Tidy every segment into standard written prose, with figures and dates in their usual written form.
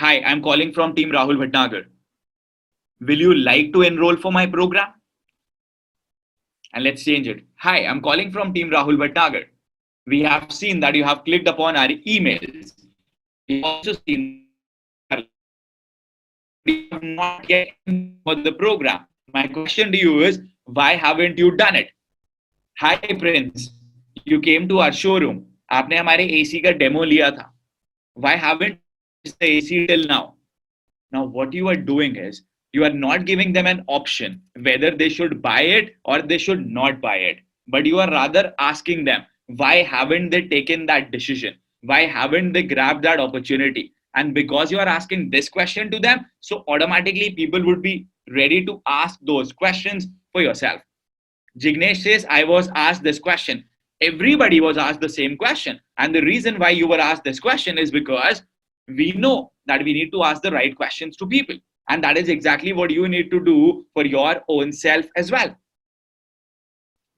Hi, I'm calling from Team Rahul Bhatnagar. Will you like to enroll for my program? And let's change it. Hi, I'm calling from Team Rahul Bhatnagar. We have seen that you have clicked upon our emails. We have also seen that you have enrolled for our program, but you have not yet enrolled for the program. My question to you is, why haven't you done it? Hi Prince, you came to our showroom. आपने हमारे AC का demo लिया था. Why haven't you purchased the AC till now? Now, what you are doing is you are not giving them an option whether they should buy it or they should not buy it, but you are rather asking them why haven't they taken that decision? Why haven't they grabbed that opportunity? And because you are asking this question to them, so automatically people would be ready to ask those questions for yourself. Jignesh says, I was asked this question. Everybody was asked the same question. And the reason why you were asked this question is because we know that we need to ask the right questions to people. And that is exactly what you need to do for your own self as well.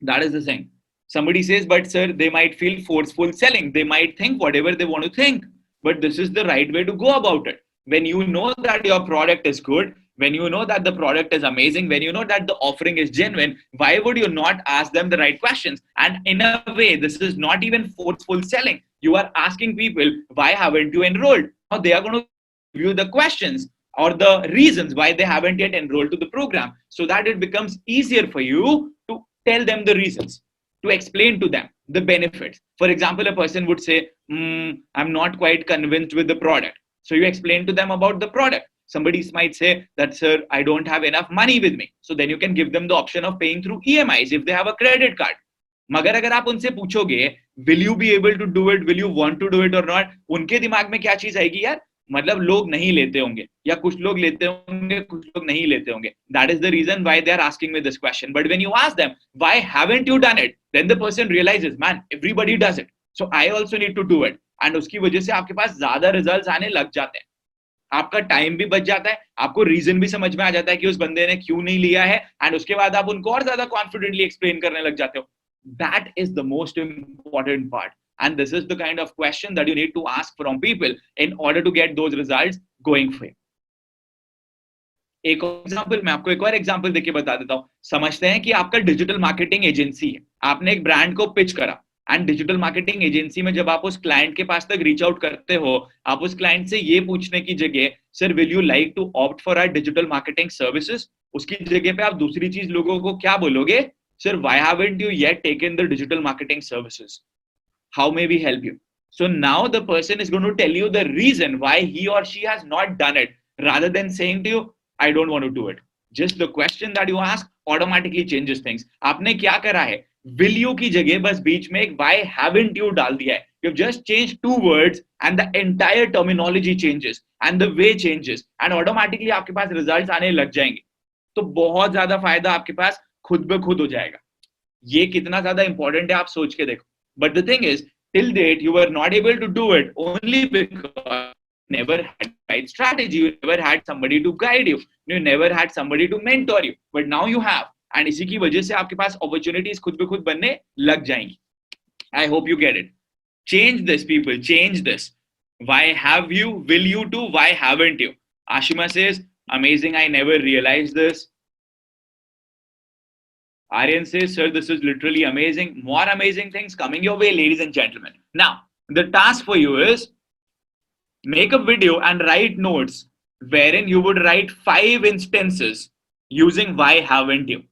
That is the thing. Somebody says, but sir, they might feel forceful selling. They might think whatever they want to think. But this is the right way to go about it. When you know that your product is good, when you know that the product is amazing, when you know that the offering is genuine, why would you not ask them the right questions? And in a way, this is not even forceful selling. You are asking people, why haven't you enrolled? Now they are going to give you the questions or the reasons why they haven't yet enrolled to the program, so that it becomes easier for you to tell them the reasons, to explain to them the benefits. For example, a person would say, I'm not quite convinced with the product. So you explain to them about the product. Somebody might say that, sir, I don't have enough money with me. So then you can give them the option of paying through EMIs if they have a credit card. मगर अगर आप उनसे पूछोगे, will you be able to do it, will you want to do it or not, उनके दिमाग में क्या चीज आएगी यार, मतलब लोग नहीं लेते होंगे या कुछ लोग लेते होंगे कुछ लोग नहीं लेते होंगे. That is the reason why they are asking me this question. But when you ask them, why haven't you done it, then the person realizes, man, everybody does it, so I also need to do it. And उसकी वजह से आपके पास ज्यादा results आने लग जाते हैं. आपका टाइम भी बच जाता है, आपको रीजन भी समझ में आ जाता है कि उस बंदे ने क्यों नहीं लिया है, एंड उसके बाद आप उनको और ज्यादा कॉन्फिडेंटली एक्सप्लेन करने लग जाते हो. That is the most important part. And this is the kind of question that you need to ask from people in order to get those results going for you. एक example मैं आपको एक और example देके बता देता हूं. समझते हैं कि आपका डिजिटल मार्केटिंग एजेंसी है, आपने एक ब्रांड को पिच करा, एंड डिजिटल मार्केटिंग एजेंसी में जब आप उस क्लाइंट के पास तक रीच आउट करते हो, आप उस क्लाइंट से ये पूछने की जगह, sir will you like to opt for our digital marketing services, उसकी जगह पे आप दूसरी चीज लोगों को क्या बोलोगे, sir, why haven't you yet taken the digital marketing services? How may we help you? So now the person is going to tell you the reason why he or she has not done it, rather than saying to you, I don't want to do it. Just the question that you ask automatically changes things. आपने क्या करा है, will you की जगह बस बीच में एक why haven't you डाल दिया है. You've just changed two words and the entire terminology changes and the way changes, and automatically आपके पास results आने लग जाएंगे. तो बहुत ज्यादा फायदा आपके पास खुद ब खुद हो जाएगा. ये कितना ज्यादा इंपॉर्टेंट है आप सोच के देखो. But the thing is, till date you were not able to do it only because you never had right strategy, you never had somebody to guide you, you never had somebody to mentor you, but now you have. And इसी की वजह से आपके पास opportunities खुद ब खुद बनने लग जाएंगी. I hope you get it. Change this, people, change this. Why have you, will you do, why haven't you? Ashima says, amazing, I never realized this. Aryan says, sir, this is literally amazing. More amazing things coming your way, ladies and gentlemen. Now, the task for you is make a video and write notes wherein you would write 5 instances using why haven't you.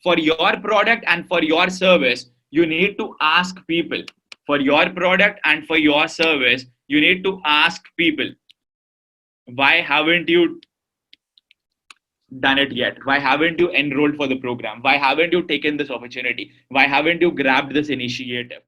For your product and for your service, you need to ask people. For your product and for your service, you need to ask people, why haven't you done it yet? Why haven't you enrolled for the program? Why haven't you taken this opportunity? Why haven't you grabbed this initiative?